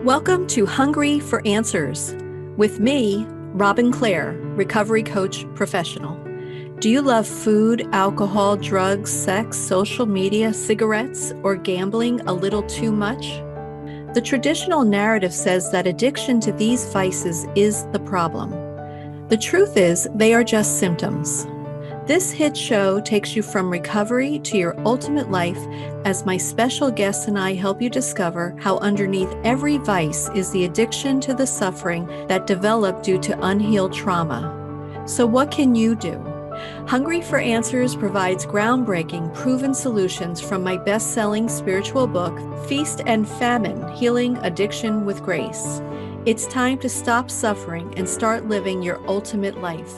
Welcome to Hungry for Answers with me, Robin Clare, recovery coach professional. Do you love food, alcohol, drugs, sex, social media, cigarettes, or gambling a little too much? The traditional narrative says that addiction to these vices is the problem. The truth is, they are just symptoms. This hit show takes you from recovery to your ultimate life as my special guests and I help you discover how underneath every vice is the addiction to the suffering that developed due to unhealed trauma. So what can you do? Hungry for Answers provides groundbreaking, proven solutions from my best-selling spiritual book, Feast and Famine: Healing Addiction with Grace. It's time to stop suffering and start living your ultimate life.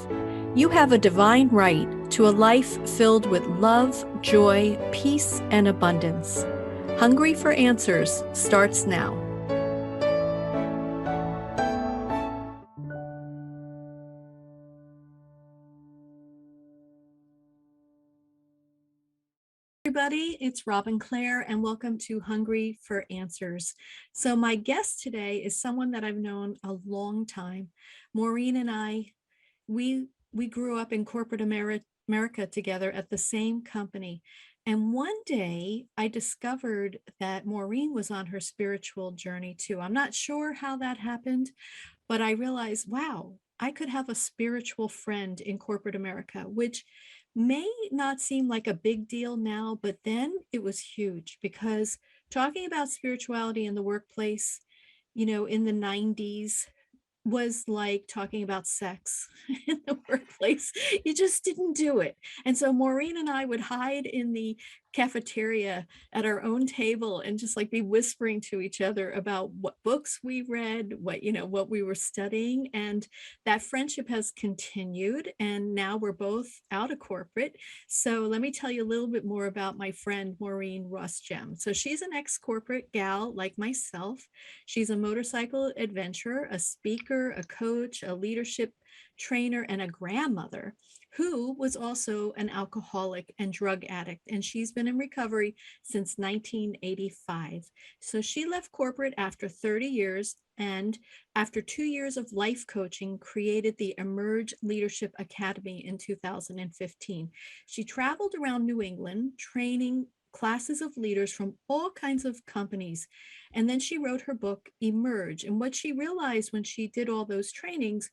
You have a divine right to a life filled with love, joy, peace, and abundance. Hungry for Answers starts now. Everybody, it's Robin Clare, and welcome to Hungry for Answers. So my guest today is someone that I've known a long time. Maureen and I, we grew up in corporate America together at the same company. And one day I discovered that Maureen was on her spiritual journey too. I'm not sure how that happened, but I realized, wow, I could have a spiritual friend in corporate America, which may not seem like a big deal now, but then it was huge because talking about spirituality in the workplace, in the 90s, was like talking about sex in the workplace. You just didn't do it. And so Maureen and I would hide in the cafeteria at our own table and just like be whispering to each other about what books we read, what we were studying. And that friendship has continued. And now we're both out of corporate. So let me tell you a little bit more about my friend, Maureen Gemme. So she's an ex-corporate gal like myself. She's a motorcycle adventurer, a speaker, a coach, a leadership trainer, and a grandmother who was also an alcoholic and drug addict. And she's been in recovery since 1985. So she left corporate after 30 years and after 2 years of life coaching, created the Emerge Leadership Academy in 2015. She traveled around New England, training classes of leaders from all kinds of companies. And then she wrote her book, Emerge. And what she realized when she did all those trainings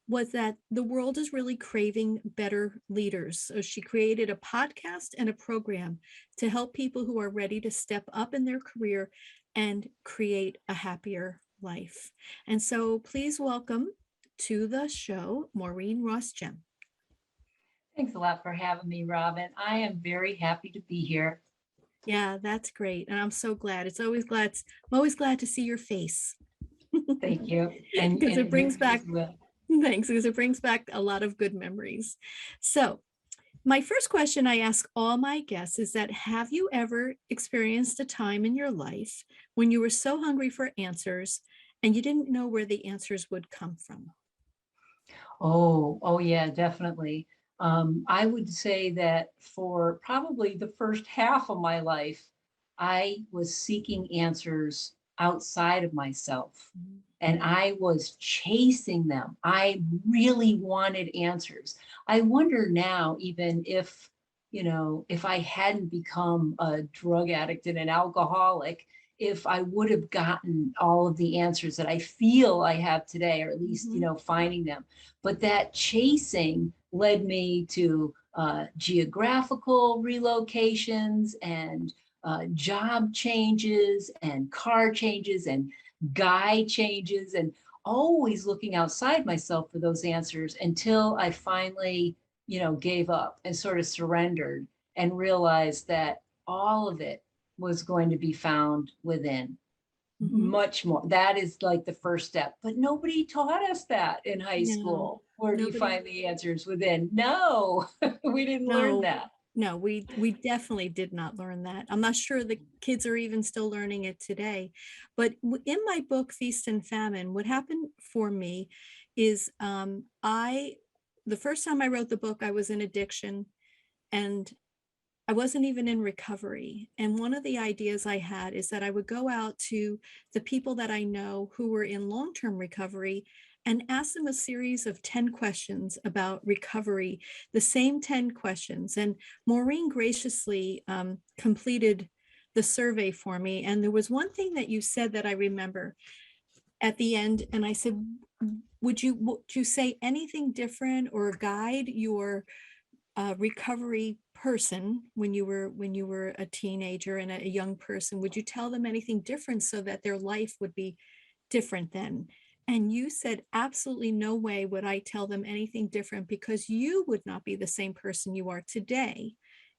was that the world is really craving better leaders. So she created a podcast and a program to help people who are ready to step up in their career and create a happier life. And so please welcome to the show, Maureen Gemme. Thanks a lot for having me, Robin. I am very happy to be here. Yeah, that's great. And I'm so glad. I'm always glad to see your face. Thank you. And because it brings back, well. thanks, because it brings back a lot of good memories. So my first question I ask all my guests is that, have you ever experienced a time in your life when you were so hungry for answers and you didn't know where the answers would come from? Oh yeah, definitely. I would say that for probably the first half of my life, I was seeking answers outside of myself and I was chasing them. I really wanted answers. I wonder now, even if I hadn't become a drug addict and an alcoholic, if I would have gotten all of the answers that I feel I have today, or at least, finding them. But that chasing led me to geographical relocations and job changes and car changes and guy changes, and always looking outside myself for those answers until I finally, gave up and sort of surrendered and realized that all of it was going to be found within. Much more. That is like the first step. But nobody taught us that in high school. Where do you find the answers within? No, we didn't learn that. No, we definitely did not learn that. I'm not sure the kids are even still learning it today. But in my book, Feast and Famine, what happened for me is I the first time I wrote the book, I was in addiction, and I wasn't even in recovery. And one of the ideas I had is that I would go out to the people that I know who were in long-term recovery and ask them a series of 10 questions about recovery, the same 10 questions. And Maureen graciously completed the survey for me. And there was one thing that you said that I remember at the end, and I said, would you say anything different or guide your recovery person when you were a teenager and a young person? Would you tell them anything different so that their life would be different then? And you said, absolutely no way would I tell them anything different, because you would not be the same person you are today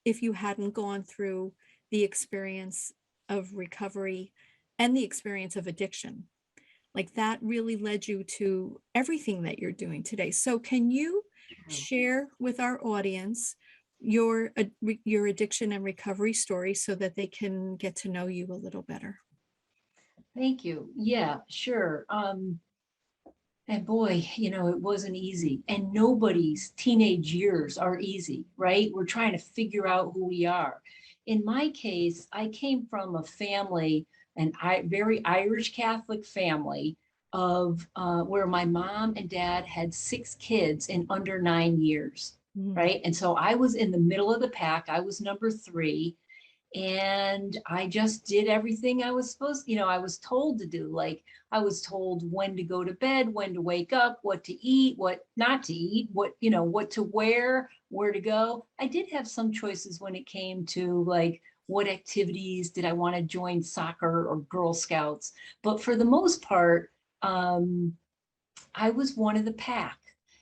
if you hadn't gone through the experience of recovery and the experience of addiction. Like, that really led you to everything that you're doing today. So can you share with our audience your addiction and recovery story so that they can get to know you a little better? Thank you. Yeah, sure. And boy, it wasn't easy. And nobody's teenage years are easy, right? We're trying to figure out who we are. In my case, I came from a family, very Irish Catholic family, of where my mom and dad had 6 kids in under 9 years, Mm. right? And so I was in the middle of the pack. I was number 3, and I just did everything I was I was told to do. Like, I was told when to go to bed, when to wake up, what to eat, what not to eat, what to wear, where to go. I did have some choices when it came to, like, what activities did I want to join, soccer or Girl Scouts. But for the most part, um, I was one of the pack.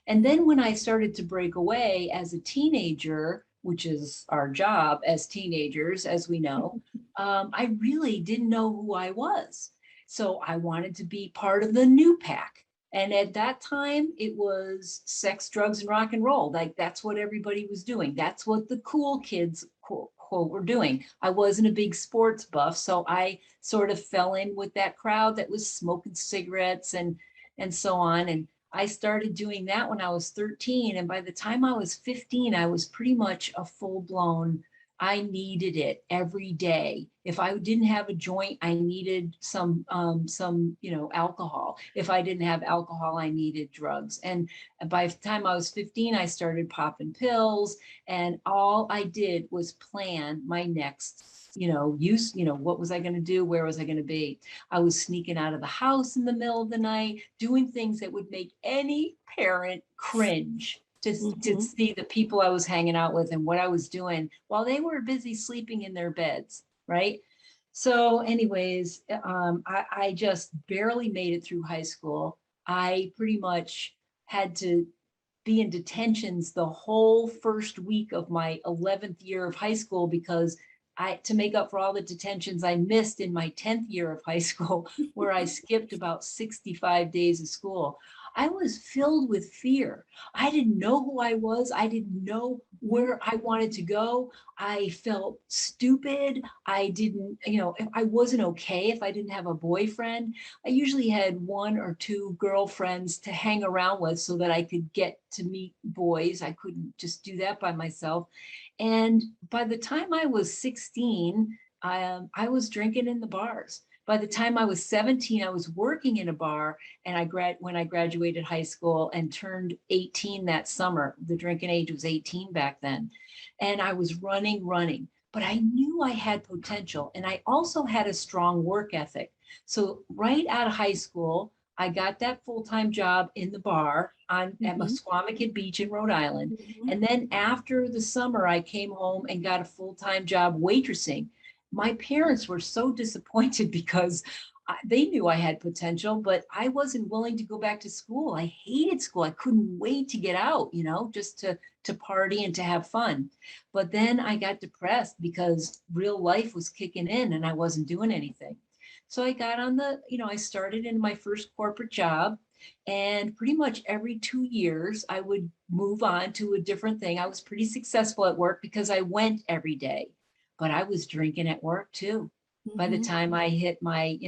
And then when I started to break away as a teenager, which is our job as teenagers, as we know, I really didn't know who I was. So I wanted to be part of the new pack. And at that time, it was sex, drugs, and rock and roll. Like, that's what everybody was doing. That's what the cool kids, quote, were doing. I wasn't a big sports buff, so I sort of fell in with that crowd that was smoking cigarettes and so on. And I started doing that when I was 13. And by the time I was 15, I was pretty much a full blown, I needed it every day. If I didn't have a joint, I needed alcohol. If I didn't have alcohol, I needed drugs. And by the time I was 15, I started popping pills, and all I did was plan my next what was I going to do? Where was I going to be? I was sneaking out of the house in the middle of the night, doing things that would make any parent cringe to Mhm. see the people I was hanging out with and what I was doing while they were busy sleeping in their beds, right? So, anyways, I just barely made it through high school. I pretty much had to be in detentions the whole first week of my 11th year of high school, because to make up for all the detentions I missed in my 10th year of high school, where I skipped about 65 days of school. I was filled with fear. I didn't know who I was. I didn't know Mhm. where I wanted to go. I felt stupid. I didn't, if I wasn't okay if I didn't have a boyfriend. I usually had one or two girlfriends to hang around with so that I could get to meet boys. I couldn't just do that by myself. And by the time I was 16, I was drinking in the bars. By the time I was 17, I was working in a bar, and when I graduated high school and turned 18 that summer. The drinking age was 18 back then. And I was running, but I knew I had potential, and I also had a strong work ethic. So right out of high school, I got that full-time job in the bar at Mhm. Musquamacut Beach in Rhode Island. Mhm. And then after the summer, I came home and got a full-time job waitressing. My parents were so disappointed because they knew I had potential, but I wasn't willing to go back to school. I hated school. I couldn't wait to get out, just to party and to have fun. But then I got depressed because real life was kicking in and I wasn't doing anything. So I got I started in my first corporate job, and pretty much every 2 years, I would move on to a different thing. I was pretty successful at work because I went every day, but I was drinking at work too. By the Mhm. time I hit my,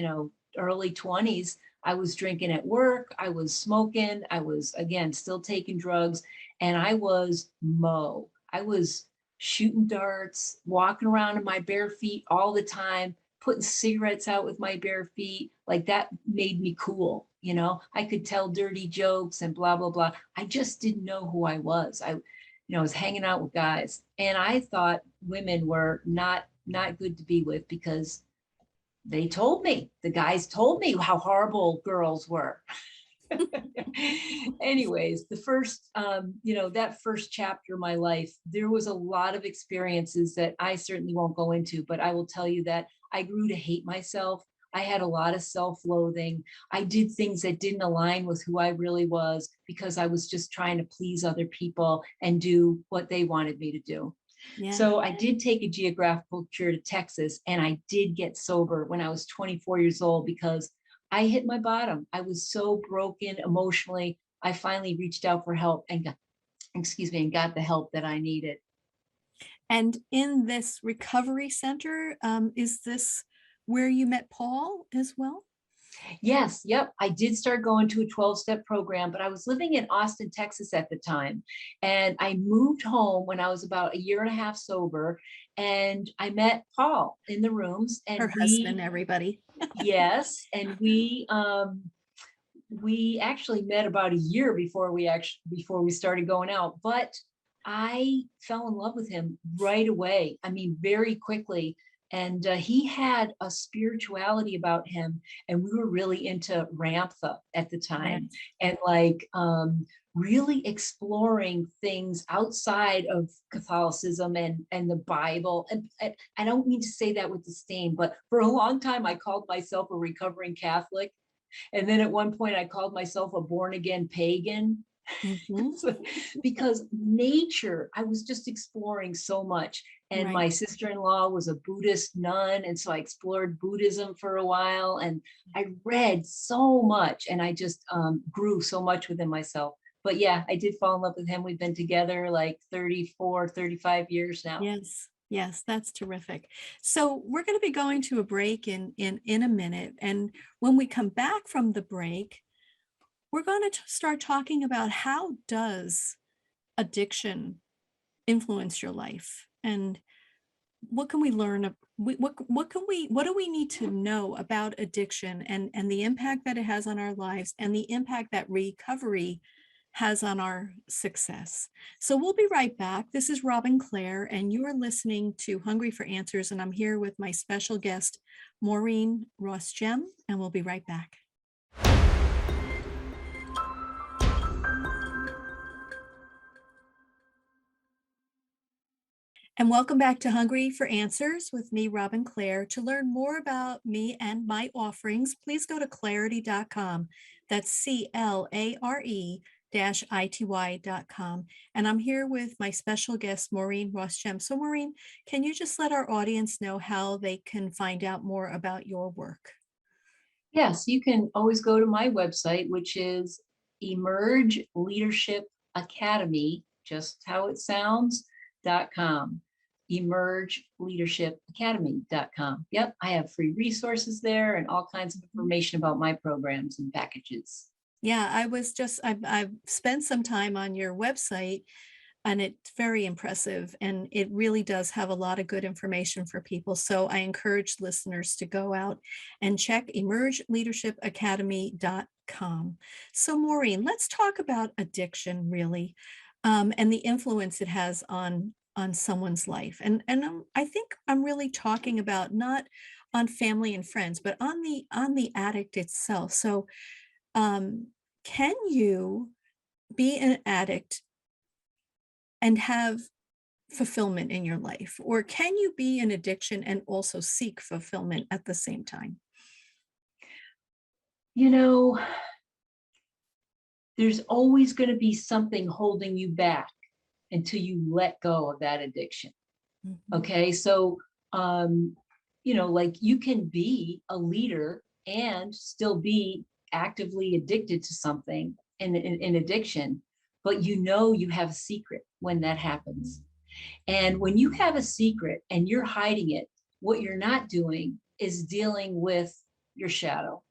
early 20s, I was drinking at work. I was smoking. I was, again, still taking drugs. and I was Mo. I was shooting darts, walking around in my bare feet all the time, putting cigarettes out with my bare feet. Like that made me cool. You know, I could tell dirty jokes and blah, blah, blah. I just didn't know who I was. I was hanging out with guys, and I thought women were not good to be with because the guys told me how horrible girls were. Anyways, the first, that first chapter of my life, there was a lot of experiences that I certainly won't go into, but I will tell you that I grew to hate myself. I had a lot of self-loathing. I did things that didn't align with who I really was because I was just trying to please other people and do what they wanted me to do. Yeah. So I did take a geographical tour to Texas, and I did get sober when I was 24 years old because I hit my bottom. I was so broken emotionally. I finally reached out for help and got the help that I needed. And in this recovery center, is this where you met Paul as well? Yes, yep. I did start going to a 12-step program, but I was living in Austin, Texas at the time. And I moved home when I was about a year and a half sober. And I met Paul in the rooms, Her and husband, everybody. yes, and we actually met about a year before we started going out, but I fell in love with him right away. I mean, very quickly. And he had a spirituality about him, and we were really into Ramtha at the time, Yes. and like really exploring things outside of Catholicism and the Bible. And I don't mean to say that with disdain, but for a long time I called myself a recovering Catholic, and then at one point, I called myself a born again pagan. Mhm. Because nature, I was just exploring so much. And Right. my sister-in-law was a Buddhist nun. And so I explored Buddhism for a while, and I read so much, and I just grew so much within myself. But yeah, I did fall in love with him. We've been together like 34, 35 years now. Yes. Yes, that's terrific. So we're going to be going to a break in a minute, and when we come back from the break, we're going to start talking about how does addiction influence your life, and what can we learn what do we need to know about addiction and the impact that it has on our lives and the impact that recovery has on our success. So we'll be right back. This is Robin Clare, and you are listening to Hungry for Answers, and I'm here with my special guest, Maureen Ross Gemme, and we'll be right back. And welcome back to Hungry for Answers with me, Robin Clare. To learn more about me and my offerings, please go to clare-ity.com. That's CLARE-ITY.com. And I'm here with my special guest, Maureen Ross Gemme. So, Maureen, can you just let our audience know how they can find out more about your work? Yes, you can always go to my website, which is Emerge Leadership Academy, just how it sounds.com. Emerge Leadership Academy.com. Yep, I have free resources there and all kinds of information about my programs and packages. Yeah, I've spent some time on your website, and it's very impressive, and it really does have a lot of good information for people. So I encourage listeners to go out and check emergeleadershipacademy.com. So Maureen, let's talk about addiction really, and the influence it has on someone's life. And I think I'm really talking about not on family and friends, but on the addict itself. So um, can you be an addict and have fulfillment in your life? Or can you be in addiction and also seek fulfillment at the same time? You know, there's always going to be something holding you back until you let go of that addiction. Mhm. Okay. So, um, like you can be a leader and still be actively addicted to something in addiction, but you have a secret when that happens. And when you have a secret and you're hiding it, what you're not doing is dealing with your shadow,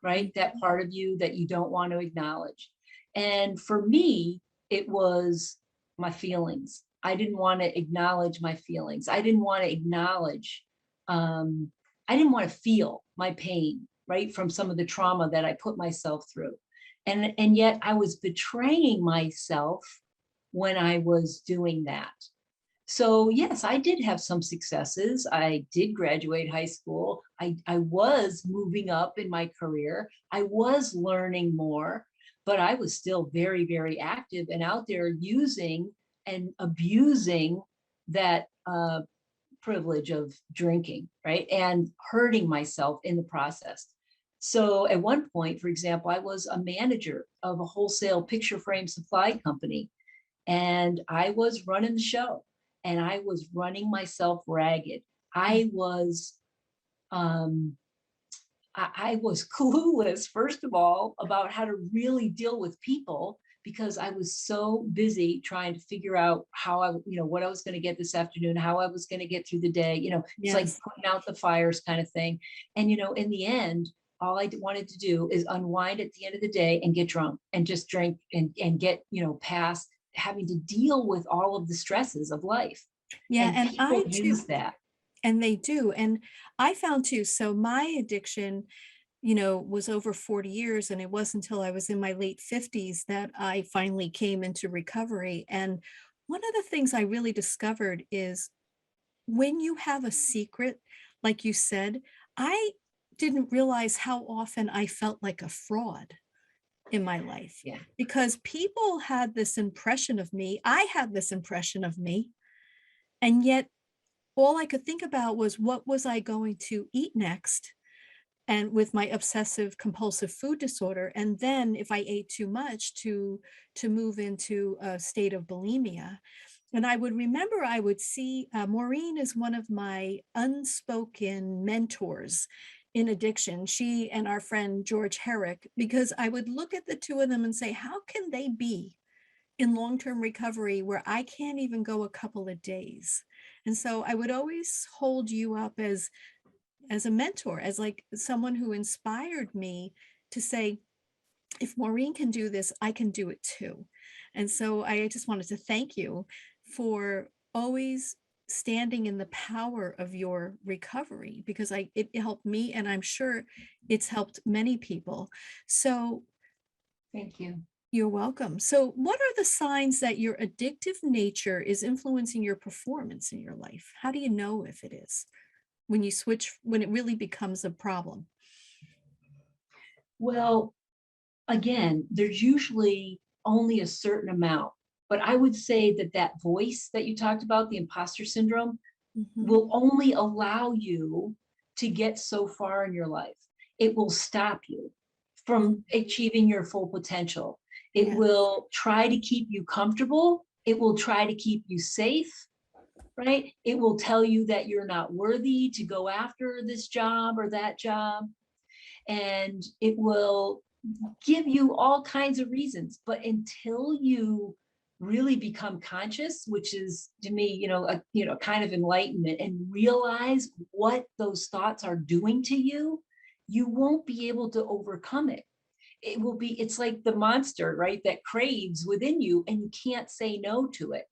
right? That Mhm. part of you that you don't want to acknowledge. And for me, It was my feelings. I didn't want to acknowledge my feelings. I didn't want to acknowledge, um, I didn't want to feel my pain, right? From some of the trauma that I put myself through. And yet I was betraying myself when I was doing that. So yes, I did have some successes. I did graduate high school. I was moving up in my career. I was learning more, but I was still very, very active and out there using and abusing that privilege of drinking, right? And hurting myself in the process. So at one point, for example, I was a manager of a wholesale picture frame supply company, and I was running the show, and I was running myself ragged. I was um I was clueless, first of all, about how to really deal with people because I was so busy trying to figure out how what I was going to get this afternoon, how I was going to get through the day. It's like Yes. putting out the fires kind of thing. And, in the end, all I wanted to do is unwind at the end of the day and get drunk and just drink and get, past having to deal with all of the stresses of life. Yeah. And And people I too, use that. and they do. And I found too, so my addiction, was over 40 years. And it wasn't until I was in my late 50s that I finally came into recovery. And one of the things I really discovered is when you have a secret, like you said, I didn't realize how often I felt like a fraud in my life Yeah. because people had this impression of me. I had this impression of me. And yet all I could think about was what was I going to eat next? And with my obsessive compulsive food disorder, and then if I ate too much to move into a state of bulimia. And I would remember I would see Maureen is one of my unspoken mentors in addiction, she and our friend George Herrick, because I would look at the two of them and say, how can they be in long-term recovery where I can't even go a couple of days? And so I would always hold you up as a mentor, as like someone who inspired me to say, if Maureen can do this, I can do it too. And so I just wanted to thank you for always standing in the power of your recovery because it helped me and I'm sure it's helped many people. So Thank you. you're welcome. So what are the signs that your addictive nature is influencing your performance in your life? How do you know if it is when you switch, when it really becomes a problem? Well, again, there's usually only a certain amount, but I would say that that voice that you talked about, the imposter syndrome, Mhm. will only allow you to get so far in your life. It will stop you from Mm. achieving your full potential. It Yeah. will try to keep you comfortable. It will try to keep you safe, right? It will tell you that you're not worthy to go after this job or that job. And it will give you all kinds of reasons. But until you really become conscious, which is to me, kind of enlightenment, and realize what those thoughts are doing to you, you won't be able to overcome it. It's like the monster, right? That craves within you and you can't say no to it.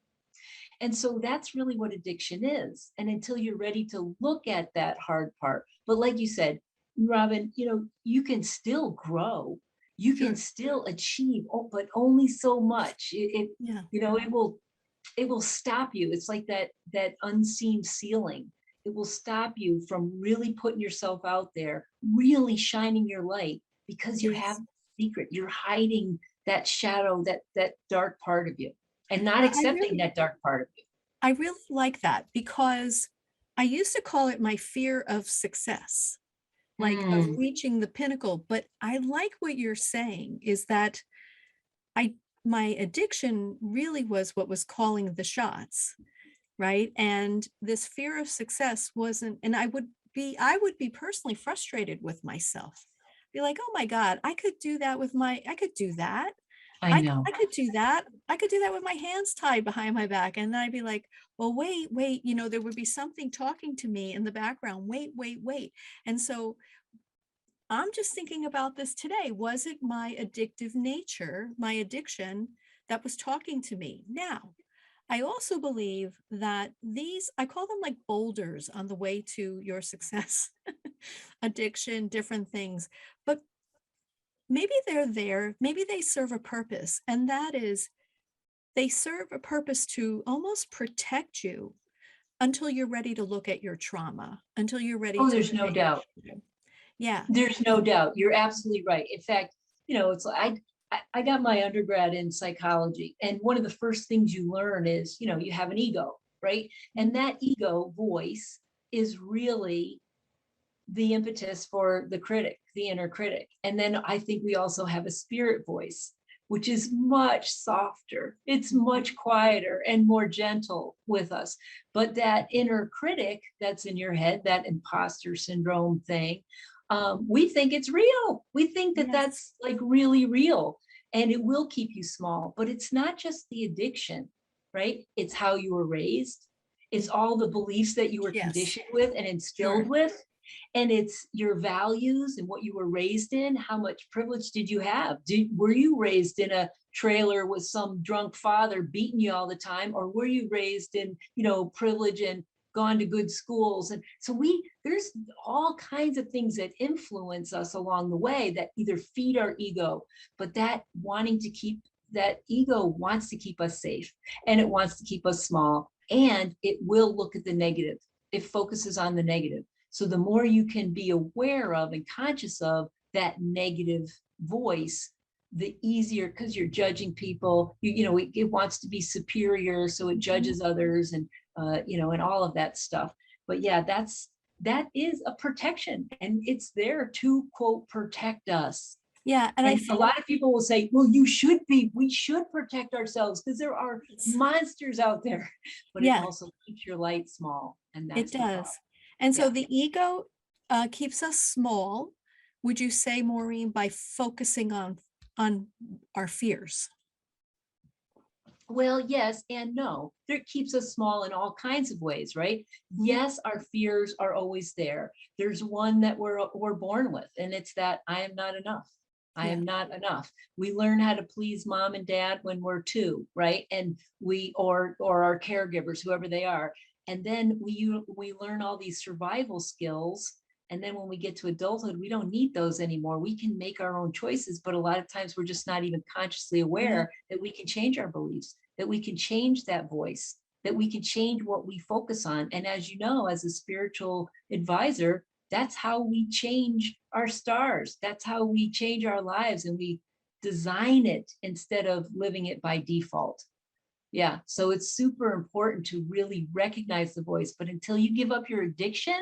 And so that's really what addiction is. And until you're ready to look at that hard part, but like you said, Robin, you can still grow, you can Sure. still achieve, but only so much. Yeah. It will stop you. It's like that unseen ceiling. It will stop you from really putting yourself out there, really shining your light because you have Yes. a secret. You're hiding that shadow, that dark part of you, and not I accepting really that dark part of you. I really like that because I used to call it my fear of success, like of Mm, reaching the pinnacle. But I like what you're saying is that I my addiction really was what was calling the shots, right? And this fear of success wasn't, and I would be personally frustrated with myself. Be like, oh my God, I could do that. I know. I could do that. I could do that with my hands tied behind my back. And then I'd be like, well, wait, there would be something talking to me in the background. Wait. And so I'm just thinking about this today. Was it my addictive nature, my addiction that was talking to me. Now, I also believe that I call them like boulders on the way to your success, addiction, different things. But maybe they're there, maybe they serve a purpose, and that is they serve a purpose to almost protect you until you're ready to look at your trauma, until you're ready Oh, to there's look no at your doubt. shame. Yeah. There's no doubt. You're absolutely right. In fact, it's like I got my undergrad in psychology, and one of the first things you learn is, you have an ego, right? And Mhm. that ego voice is really the impetus for the critic, the inner critic. And then I think we also have a spirit voice, which is much softer. It's Mhm. much quieter and more gentle with us. But that inner critic that's in your head, that imposter syndrome thing, we think it's real. We think that Yes. that's like really real and it will keep you small. But it's not just the addiction, right? It's how you were raised. It's all the beliefs that you were Yes. conditioned with and Sure. instilled with, and it's your values and what you were raised in. How much privilege did you have? Were you raised in a trailer with some drunk father beating you all the time, or were you raised in privilege and gone to good schools? And so there's all kinds of things that influence us along the way that either feed our ego, but that ego wants to keep us safe, and it wants to keep us small, and it will look at the negative. It focuses on the negative. So the more you can be aware of and conscious of that negative voice, the easier, because you're judging people. It wants to be superior, so it Mhm. judges others, and all of that stuff. But yeah, that is a protection, and it's there to quote protect us. Yeah, and I And a think lot of people will say, well, we should protect ourselves because there are it's monsters out there. But it yeah, also keeps your light small. And it that's the problem. does. And so Yeah. the ego, keeps us small, would you say, Maureen, by focusing on our fears? Well, yes and no. It keeps us small in all kinds of ways, right? Mhm. Yes, our fears are always there. There's one that we're born with, and it's that I am not enough. I Yeah. am not enough. We learn how to please mom and dad when we're two, right? And or our caregivers, whoever they are. And then we learn all these survival skills. And then when we get to adulthood, we don't need those anymore. We can make our own choices, but a lot of times we're just not even consciously Yeah. aware that we can change our beliefs, that we can change that voice, that we can change what we focus on. And as you know, as a spiritual advisor, that's how we change our stars. That's how we change our lives, and we design it instead of living it by default. Yeah. So it's super important to really recognize the voice. But until you give up your addiction,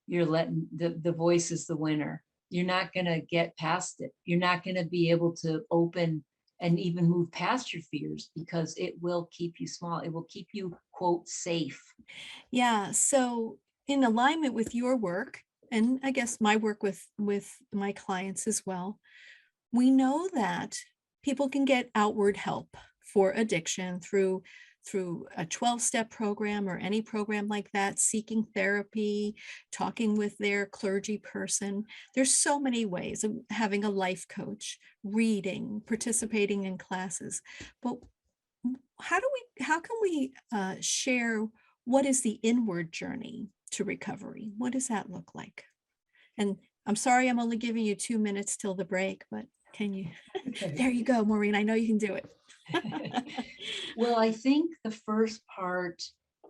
you're letting the voice is the winner. You're not going to get past it. You're not going to be able to open and even move past your fears, because it will keep you small. It will keep you quote safe. Yeah. So in alignment with your work, and I guess my work with my clients as well, we know that people can get outward help for addiction through a 12-step program or any program like that, seeking therapy, talking with their clergy person. There's so many ways of having a life coach, reading, participating in classes. But how can we share what is the inward journey to recovery? What does that look like? And I'm sorry I'm only giving you 2 minutes till the break, but can you? There you go, Maureen. I know you can do it. Well, I think the first part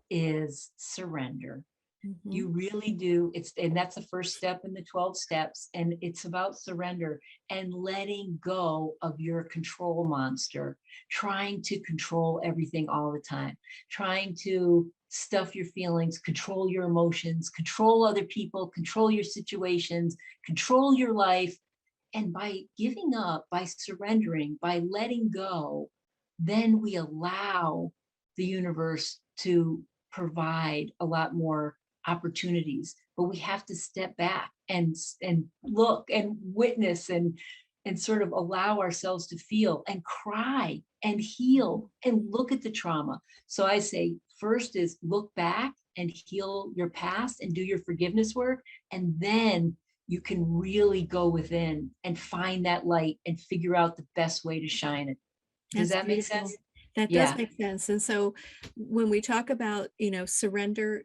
is surrender. Mhm. You really do. And that's the first step in the 12 steps. And it's about surrender and letting go of your control monster, trying to control everything all the time, trying to stuff your feelings, control your emotions, control other people, control your situations, control your life. And by giving up, by surrendering, by letting go, then we allow the universe to provide a lot more opportunities. But we have to step back and look and witness and sort of allow ourselves to feel and cry and Mhm. heal and look at the trauma. So I say first is look back and heal your past and do your forgiveness work, and then you can really go within and find that light and figure out the best way to shine it. Does That's that make beautiful. sense? That does Yeah. make sense. And so when we talk about, surrender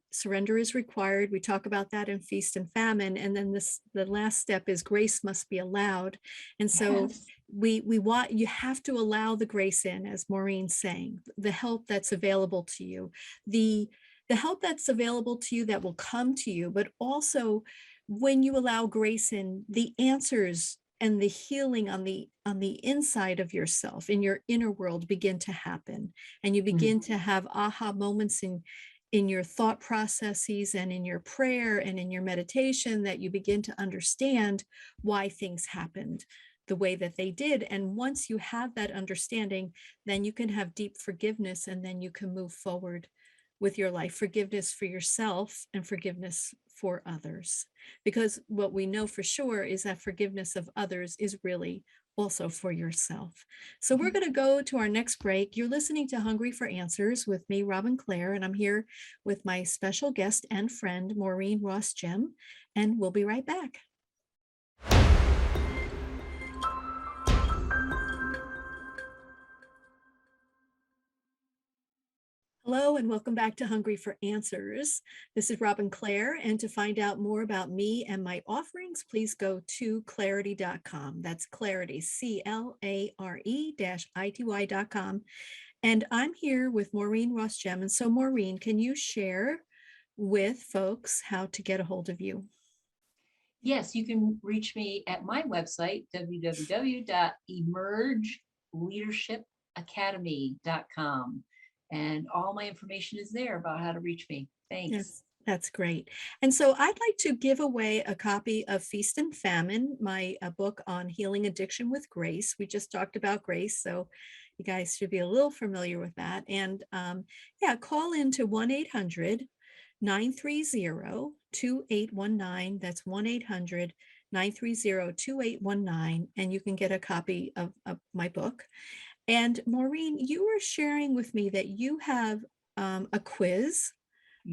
is required. We talk about that in feast and famine. And then the last step is grace must be allowed. And so Yes. we want, you have to allow the grace in, as Maureen's saying, the help that's available to you, the the help that's available to you that will come to you, but also when you allow grace in, the answers and the healing on the inside of yourself, in your inner world, begin to happen, and you Mm. begin to have aha moments in your thought processes and in your prayer and in your meditation, that you begin to understand why things happened the way that they did. And once you have that understanding, then you can have deep forgiveness, and then you can move forward with your life, forgiveness for yourself and forgiveness for others. Because what we know for sure is that forgiveness of others is really also for yourself. So we're going to go to our next break. You're listening to Hungry for Answers with me, Robin Clare, and I'm here with my special guest and friend, Maureen Ross Gemme, and we'll be right back. Hello, and welcome back to Hungry for Answers. This is Robin Clare, and to find out more about me and my offerings, please go to clare-ity.com. That's Clare-ity, CLARE-ITY.com. And I'm here with Maureen Ross Gemme. And so, Maureen, can you share with folks how to get a hold of you? Yes, you can reach me at my website, www.emergeleadershipacademy.com. And all my information is there about how to reach me. Thanks. Yes, that's great. And so I'd like to give away a copy of Feast and Famine, my book on healing addiction with grace. We just talked about grace, so you guys should be a little familiar with that. And yeah, call in to 1-800-930-2819. That's 1-800-930-2819, and you can get a copy of my book. And Maureen, you were sharing with me that you have a quiz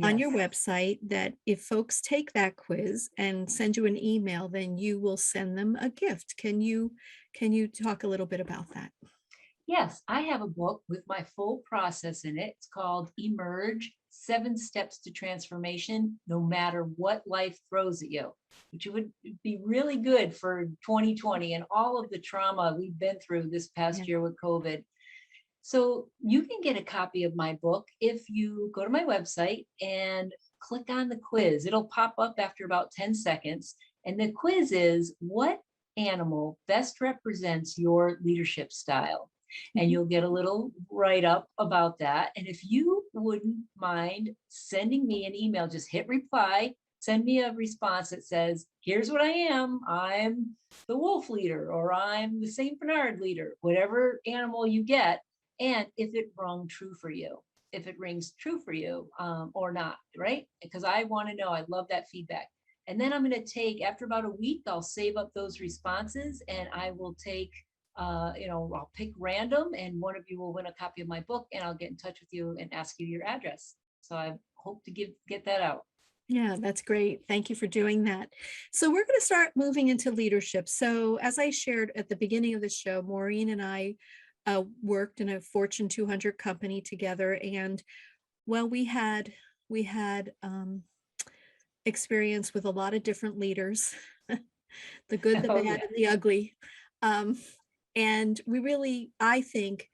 on your Yes. website, that if folks take that quiz and send you an email, then you will send them a gift. Can you talk a little bit about that? Yes, I have a book with my full process in it. It's called Emerge: 7 Steps to Transformation, No Matter What Life Throws at You, which would be really good for 2020 and all of the trauma we've been through this Yeah. past year with COVID. So you can get a copy of my book if you go to my website and click on the quiz. It'll pop up after about 10 seconds. And the quiz is, what animal best represents your leadership style? And Mhm. you'll get a little write up about that. And if you wouldn't mind sending me an email, just hit reply, send me a response that says, here's what I am. I'm the wolf leader, or I'm the St. Bernard leader, whatever animal you get. And if it rung true for you, if it rings true for you, or not, right? Because I want to know, I love that feedback. And then I'm going to take, after about a week, I'll save up those responses, and I will take, I'll pick random, and one of you will win a copy of my book, and I'll get in touch with you and ask you your address. So I hope to get that out. Yeah, that's great. Thank you for doing that. So we're going to start moving into leadership. So as I shared at the beginning of the show, Maureen and I worked in a Fortune 200 company together, and well, we had experience with a lot of different leaders, the good, the Oh, bad, yeah. and the ugly. Um, and we really, I think,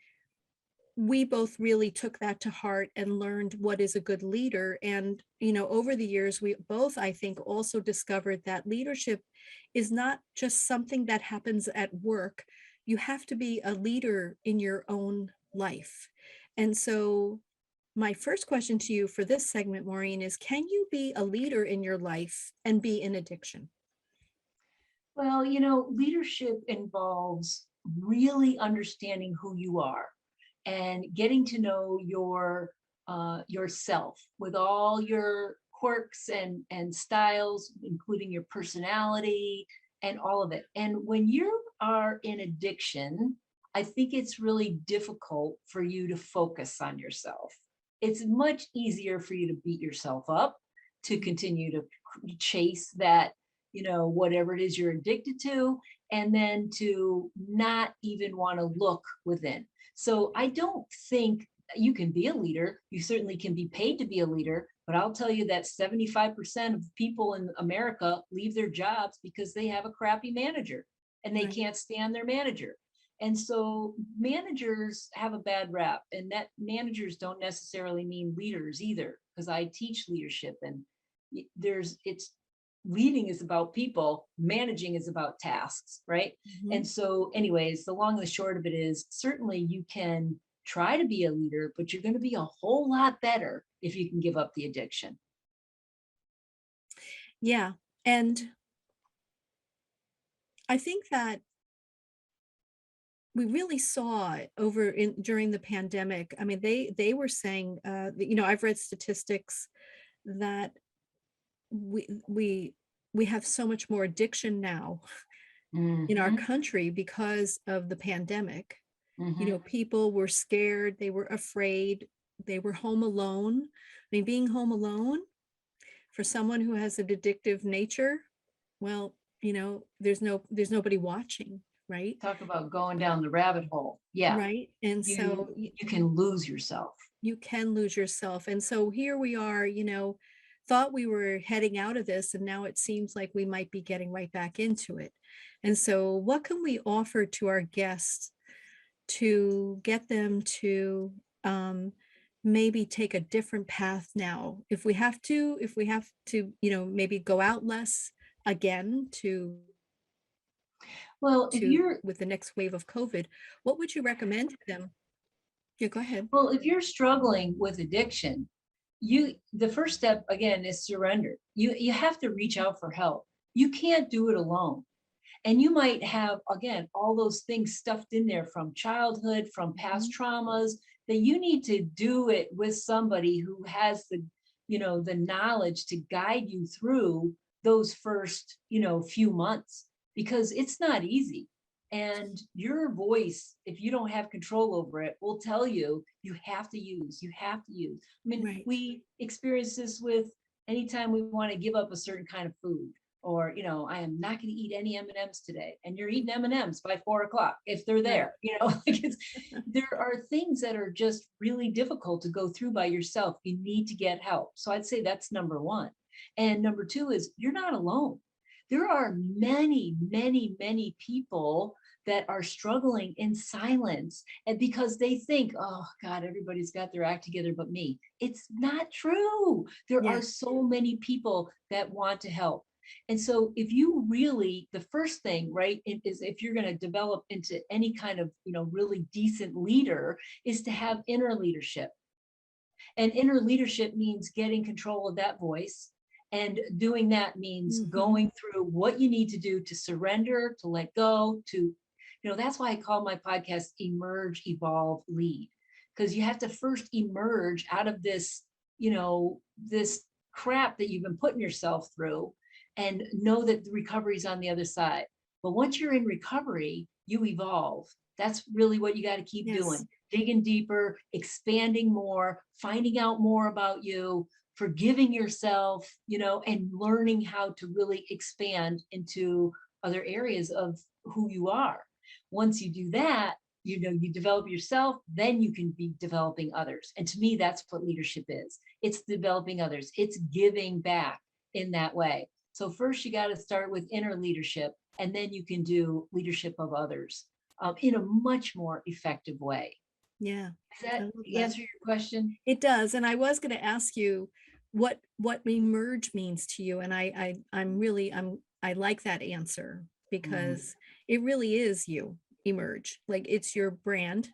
we both really took that to heart and learned what is a good leader. And, over the years, we both, I think, also discovered that leadership is not just something that happens at work. You have to be a leader in your own life. And so, my first question to you for this segment, Maureen, is can you be a leader in your life and be in addiction? Well, leadership involves really understanding who you are and getting to know yourself with all your quirks and styles, including your personality and all of it. And when you are in addiction, I think it's really difficult for you to focus on yourself. It's much easier for you to beat yourself up, to continue to chase that, whatever it is you're addicted to. and then to not even want to look within. So I don't think you can be a leader. You certainly can be paid to be a leader, but I'll tell you that 75% of people in America leave their jobs because they have a crappy manager and they Right. can't stand their manager. And so managers have a bad rap, and that managers don't necessarily mean leaders either, because I teach leadership, and it's leading is about people, managing is about tasks, right? Mhm. And so, anyways, the long and the short of it is certainly you can try to be a leader, but you're going to be a whole lot better if you can give up the addiction. Yeah. And I think that we really saw it over in during the pandemic. I mean, they were saying, I've read statistics that we we we have so much more addiction now in our Hmm. country because of the pandemic. Hmm. People were scared, they were afraid, they were home alone. I mean, being home alone for someone who has an addictive nature, well, there's nobody watching, right? Talk about going down the rabbit hole. Yeah, Right. And you so you can lose yourself. you can lose yourself. And so here we are, thought we were heading out of this, and now it seems like we might be getting right back into it. And so, what can we offer to our guests to get them to maybe take a different path now? If we have to, maybe go out less again Well, if to you're with the next wave of COVID, what would you recommend to them? Yeah, go ahead. well, if you're struggling with addiction, the first step again is surrender. You have to reach out for help. You can't do it alone. And you might have, again, all those things stuffed in there from childhood, from past Mhm. traumas, that you need to do it with somebody who has the knowledge to guide you through those first, few months, because it's not easy. And your voice, if you don't have control over it, will tell you you have to use. I mean, Right. we experience this with anytime we want to give up a certain kind of food, or I am not going to eat any M&Ms today, and you're eating M&Ms by 4 o'clock if they're Right. there. Like there are things that are just really difficult to go through by yourself. You need to get help. So I'd say that's number one. And number two is you're not alone. There are many, many, many people that are struggling in silence, and because they think, oh God, everybody's got their act together but me. It's not true. There are Yes. so many people that want to help. And so if you really, the first thing, right, is if you're going to develop into any kind of, really decent leader, is to have inner leadership. And inner leadership means getting control of that voice. And doing that means Mhm. going through what you need to do to surrender, to let go, that's why I call my podcast Emerge, Evolve, Lead. Because you have to first emerge out of this crap that you've been putting yourself through, and know that the recovery is on the other side. But once you're in recovery, you evolve. That's really what you got to keep Yes. doing, digging deeper, expanding more, finding out more about you, forgiving yourself, and learning how to really expand into other areas of who you are. Once you do that, you develop yourself, then you can be developing others. And to me, that's what leadership is. It's developing others. It's giving back in that way. So first you got to start with inner leadership, and then you can do leadership of others in a much more effective way. Yeah. Does I that love that. answer your question? It does. And I was going to ask you what emerge means to you. And I like that answer Mm. because it really is you emerge. Like it's your brand.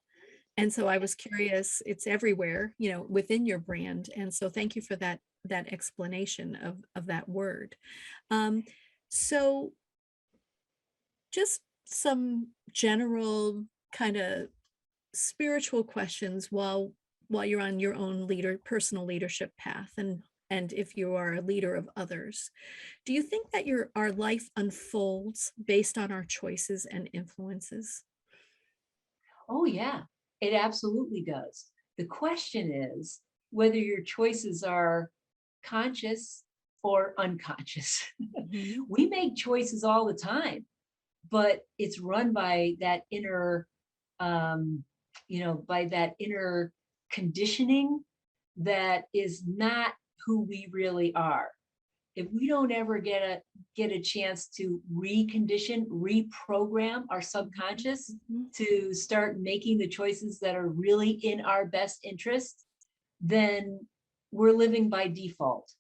And so I was curious, it's everywhere, within your brand. And so thank you for that explanation of that word. Um, so just some general kind of spiritual questions while you're on your own personal leadership path, and if you are a leader of others. Do you think that our life unfolds based on our choices and influences? Oh, yeah, it absolutely does. The question is whether your choices are conscious or unconscious. Mhm. We make choices all the time, but it's run by that inner, by that inner conditioning that is not who we really are. If we don't ever get a chance to recondition, reprogram our subconscious Mhm. to start making the choices that are really in our best interest, then we're living by default,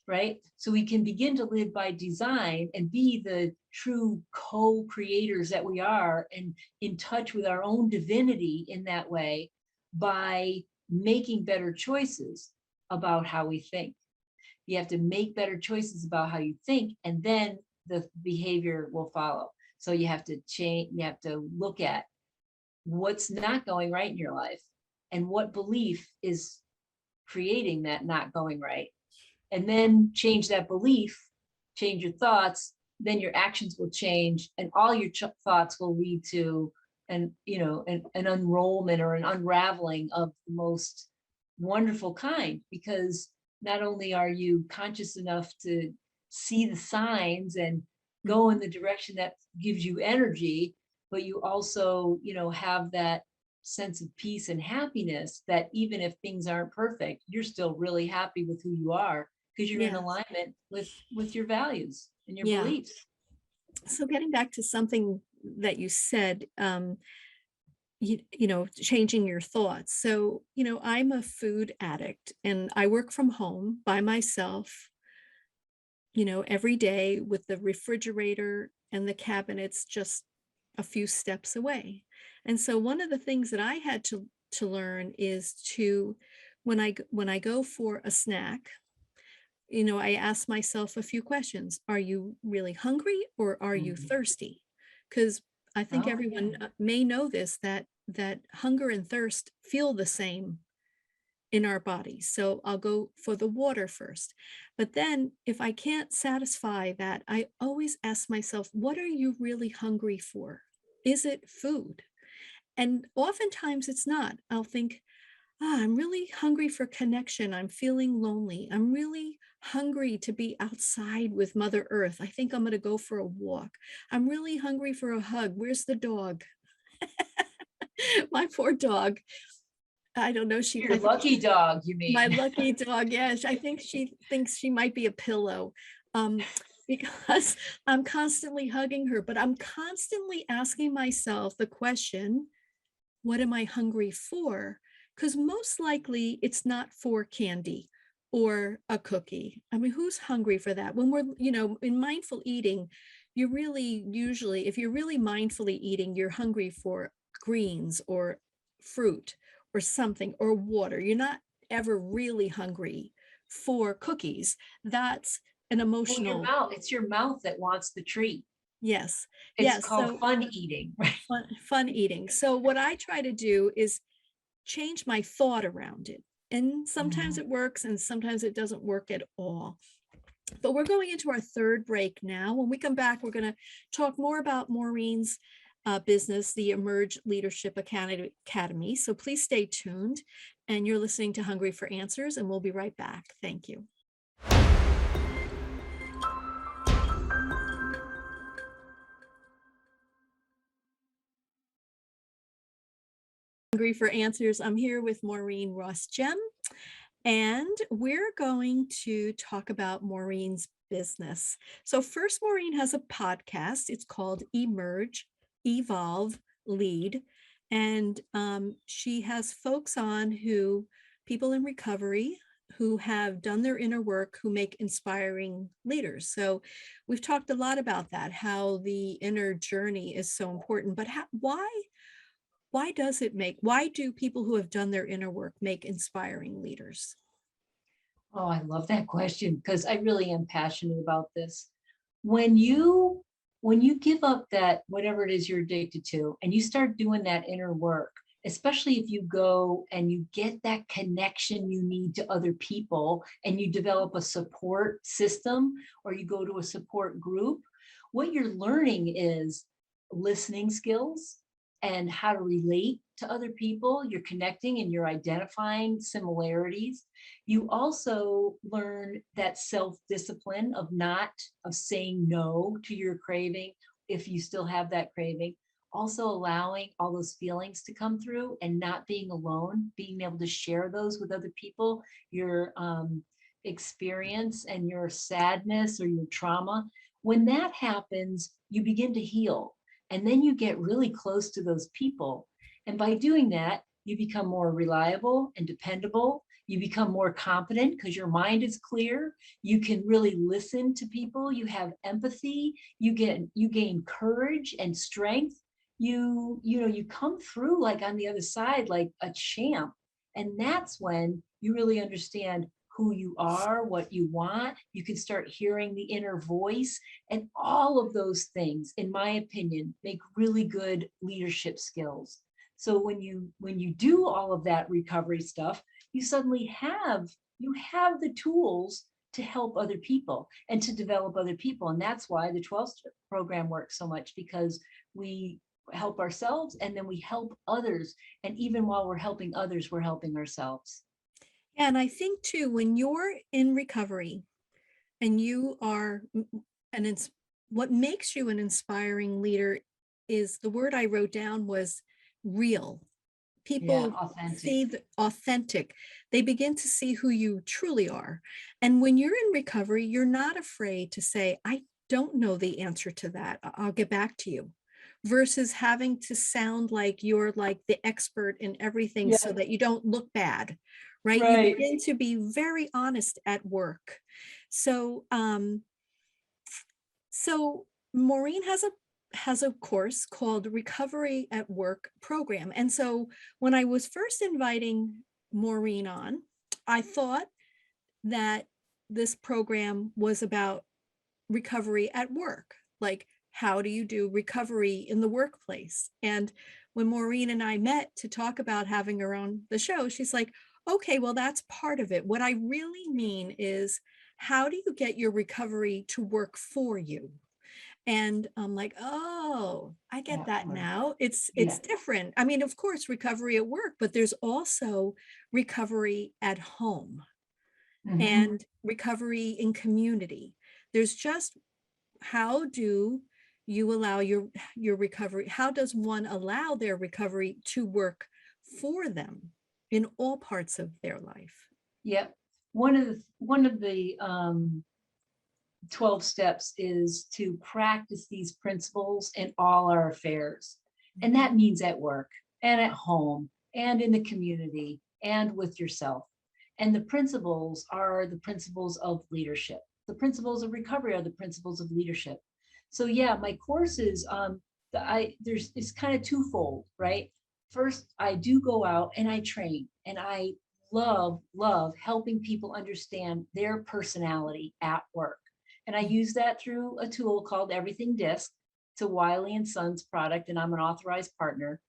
right? So we can begin to live by design and be the true co-creators that we are, and in touch with our own divinity in that way, by making better choices about how we think. You have to make better choices about how you think, and then the behavior will follow. So you have to change, you have to look at what's not going right in your life and what belief is creating that not going right, and then change that belief, change your thoughts, then your actions will change, and all your thoughts will lead to an unrollment or an unraveling of the most wonderful kind, because not only are you conscious enough to see the signs and go in Mhm. the direction that gives you energy, but you also, have that sense of peace and happiness, that even if things aren't perfect, you're still really happy with who you are, because you're in Yeah. alignment with your values and your Yeah. beliefs. So getting back to something that you said, changing your thoughts. So, I'm a food addict and I work from home by myself, every day with the refrigerator and the cabinets just a few steps away. And so one of the things that I had to learn is to when I go for a snack, I ask myself a few questions. Are you really hungry or are you Mhm. thirsty? Because I think Oh yeah. everyone may know this, that hunger and thirst feel the same in our bodies. So I'll go for the water first. But then if I can't satisfy that, I always ask myself, what are you really hungry for? Is it food? And oftentimes it's not. I'll think, I'm really hungry for connection. I'm feeling lonely. I'm really hungry to be outside with Mother Earth. I think I'm going to go for a walk. I'm really hungry for a hug. Where's the dog? My poor dog. I don't know. Your I think lucky dog, you my mean? lucky dog. Yes, I think she thinks she might be a pillow. Um, because I'm constantly hugging her, but I'm constantly asking myself the question, what am I hungry for? Because most likely it's not for candy or a cookie. I mean, who's hungry for that? When we're, in mindful eating, you really usually, if you're really mindfully eating, you're hungry for greens or fruit or something or water. You're not ever really hungry for cookies. That's an Well, your emotional, mouth, it's your mouth that wants the treat. yes, It's yes. called So fun eating, right? fun eating. So what I try to do is change my thought around it. And sometimes Mhm. it works and sometimes it doesn't work at all. But we're going into our third break now. When we come back, we're going to talk more about Maureen's business, the Emerge Leadership Academy. So please stay tuned. And you're listening to Hungry for Answers, and we'll be right back. Thank you. Hungry for Answers. I'm here with Maureen Ross Gemme, and we're going to talk about Maureen's business. So, first, Maureen has a podcast. It's called Emerge, Evolve, Lead. And she has folks on people in recovery who have done their inner work, who make inspiring leaders. So, we've talked a lot about that, how the inner journey is so important. But why do people who have done their inner work make inspiring leaders? Oh, I love that question, because I really am passionate about this. When you give up that whatever it is you're addicted to, and you start doing that inner work, especially if you go and you get that connection you need to other people, and you develop a support system, or you go to a support group, what you're learning is listening skills and how to relate to other people. You're connecting and you're identifying similarities. You also learn that self-discipline of saying no to your craving, if you still have that craving. Also allowing all those feelings to come through and not being alone, being able to share those with other people, your experience and your sadness or your trauma. When that happens, you begin to heal. And then you get really close to those people. And by doing that, you become more reliable and dependable. You become more confident because your mind is clear. You can really listen to people. You have empathy. You gain courage and strength. You come through like on the other side like a champ. And that's when you really understand who you are, what you want. You can start hearing the inner voice, and all of those things, in my opinion, make really good leadership skills. So when you do all of that recovery stuff, you suddenly have the tools to help other people and to develop other people. And that's why the 12-step program works so much, because we help ourselves and then we help others. And even while we're helping others, we're helping ourselves. And I think too, when you're in recovery and you are what makes you an inspiring leader is, the word I wrote down was real. Yeah, People authentic. see the authentic. They begin to see who you truly are. And when you're in recovery, you're not afraid to say, I don't know the answer to that. I'll get back to you. Versus having to sound like you're like the expert in everything so Yeah, that you don't look bad, right? You right. begin to be very honest at work. So, so Maureen has a course called Recovery at Work program. And so when I was first inviting Maureen on, I thought that this program was about recovery at work. Like, how do you do recovery in the workplace? And when Maureen and I met to talk about having her on the show, she's like, okay, well, that's part of it. What I really mean is, how do you get your recovery to work for you? And I'm like, oh, I get At that work. now. It's Yeah. different. I mean, of course, recovery at work, but there's also recovery at home Mhm. and recovery in community. There's just, how do you allow your recovery? How does one allow their recovery to work for them in all parts of their life? Yep. One of the 12 steps is to practice these principles in all our affairs. And that means at work and at home and in the community and with yourself. And the principles are the principles of leadership. The principles of recovery are the principles of leadership. So yeah, my courses, it's kind of twofold, right? First, I do go out and I train, and I love helping people understand their personality at work. And I use that through a tool called Everything Disc. It's a Wiley and Sons product, and I'm an authorized partner.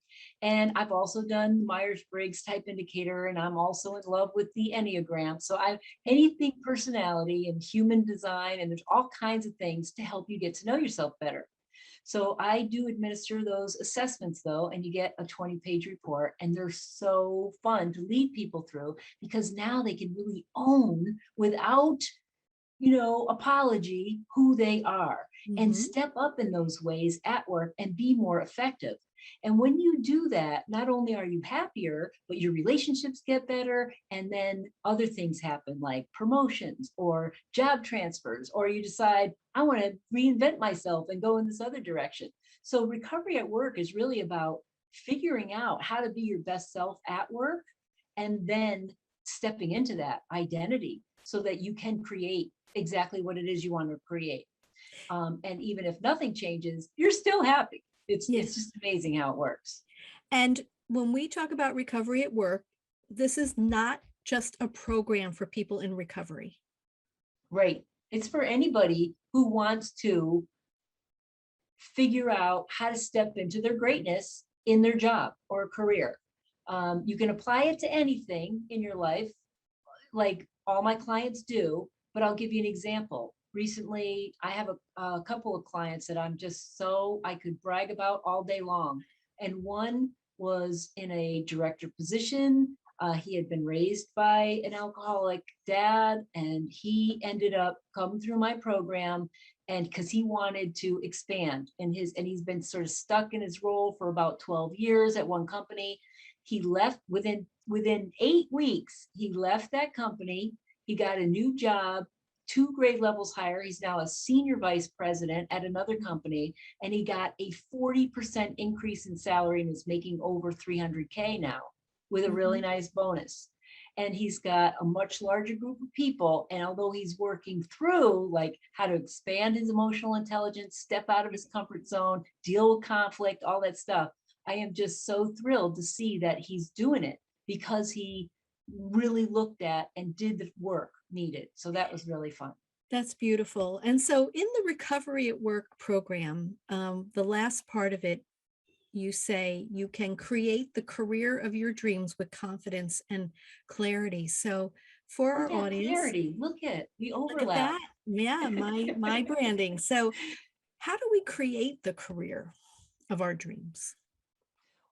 And I've also done Myers-Briggs type indicator, and I'm also in love with the Enneagram. So I anything personality and human design, and there's all kinds of things to help you get to know yourself better. So I do administer those assessments though, and you get a 20-page report, and they're so fun to lead people through, because now they can really own, without apology, who they are, and Mhm. step up in those ways at work and be more effective. And when you do that, not only are you happier, but your relationships get better. And then other things happen like promotions or job transfers, or you decide, I want to reinvent myself and go in this other direction. So recovery at work is really about figuring out how to be your best self at work, and then stepping into that identity so that you can create exactly what it is you want to create. And even if nothing changes, you're still happy. Yeah. It's just amazing how it works. And when we talk about recovery at work, this is not just a program for people in recovery. Right. It's for anybody who wants to figure out how to step into their greatness in their job or career. You can apply it to anything in your life, like all my clients do, but I'll give you an example. Recently, I have a couple of clients that I could brag about all day long. And one was in a director position. He had been raised by an alcoholic dad, and he ended up coming through my program and because he wanted to expand and he's been sort of stuck in his role for about 12 years at one company. He left within 8 weeks. He left that company. He got a new job, 2 grade levels higher. He's now a senior vice president at another company, and he got a 40% increase in salary and is making over 300K now with a really Mhm. nice bonus. And he's got a much larger group of people. And although he's working through like how to expand his emotional intelligence, step out of his comfort zone, deal with conflict, all that stuff, I am just so thrilled to see that he's doing it because he really looked at and did the work needed. So that was really fun. That's beautiful. And so in the Recovery at Work program, the last part of it, you say you can create the career of your dreams with confidence and clarity. So for Oh our yeah, audience, clarity. Look at we look at overlap. that. Yeah, my branding. So how do we create the career of our dreams?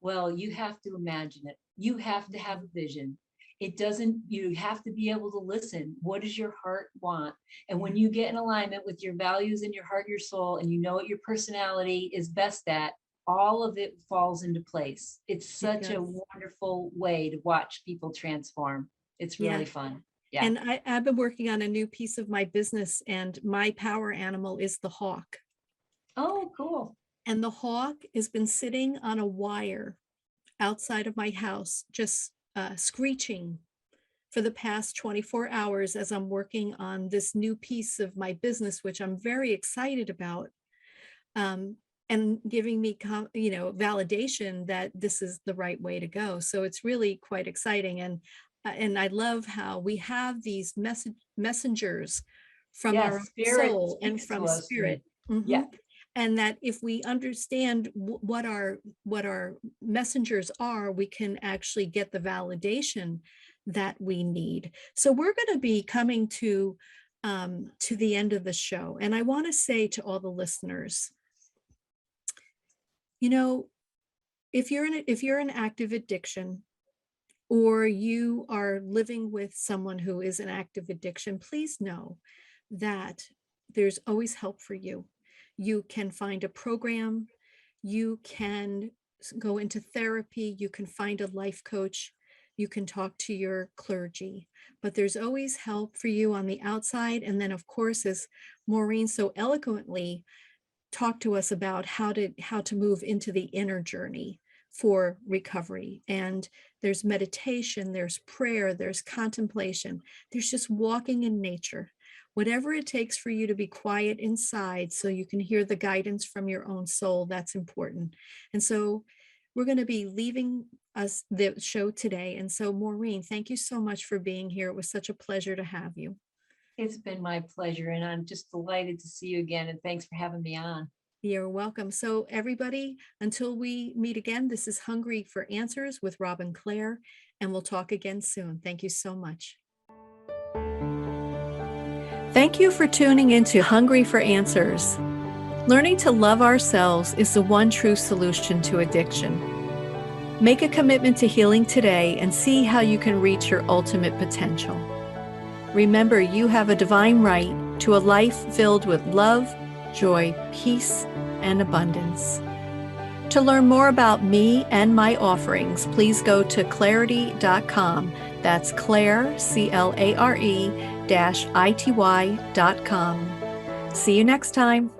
Well, you have to imagine it. You have to have Mhm. a vision. It doesn't, you have to be able to listen. What does your heart want? And when Yeah. you get in alignment with your values and your heart, your soul, and you know what your personality is best at, all of it falls into place. It's It such a does. wonderful way to watch people transform. It's Yeah. really fun. Yeah. And I've been working on a new piece of my business, and my power animal is the hawk. Oh, cool. And the hawk has been sitting on a wire outside of my house, just screeching for the past 24 hours as I'm working on this new piece of my business, which I'm very excited about, um, and giving me, validation that this is the right way to go. So it's really quite exciting, and I love how we have these messengers from our Yes, own spirit soul and speaks to from us. And spirit. Mhm. yeah, And that if we understand what our messengers are, we can actually get the validation that we need. So we're going to be coming to the end of the show, and I want to say to all the listeners, you know, if you're in active addiction, or you are living with someone who is in active addiction, please know that there's always help for you. You can find a program, you can go into therapy, you can find a life coach, you can talk to your clergy, but there's always help for you on the outside. And then, of course, as Maureen so eloquently talk to us about how to move into the inner journey for recovery. And there's meditation, there's prayer, there's contemplation, there's just walking in nature, whatever it takes for you to be quiet inside so you can hear the guidance from your own soul. That's important. And so we're going to be leaving us the show today. And so, Maureen, thank you so much for being here. It was such a pleasure to have you. it's been my pleasure. And I'm just delighted to see you again. And thanks for having me on. You're welcome. So, everybody, until we meet again, this is Hungry for Answers with Robin Clare, and we'll talk again soon. Thank you so much. Thank you for tuning into Hungry for Answers. Learning to love ourselves is the one true solution to addiction. Make a commitment to healing today and see how you can reach your ultimate potential. Remember, you have a divine right to a life filled with love, joy, peace, and abundance. To learn more about me and my offerings, please go to clare-ity.com. That's Clare, CLARE-ITY.com. See you next time.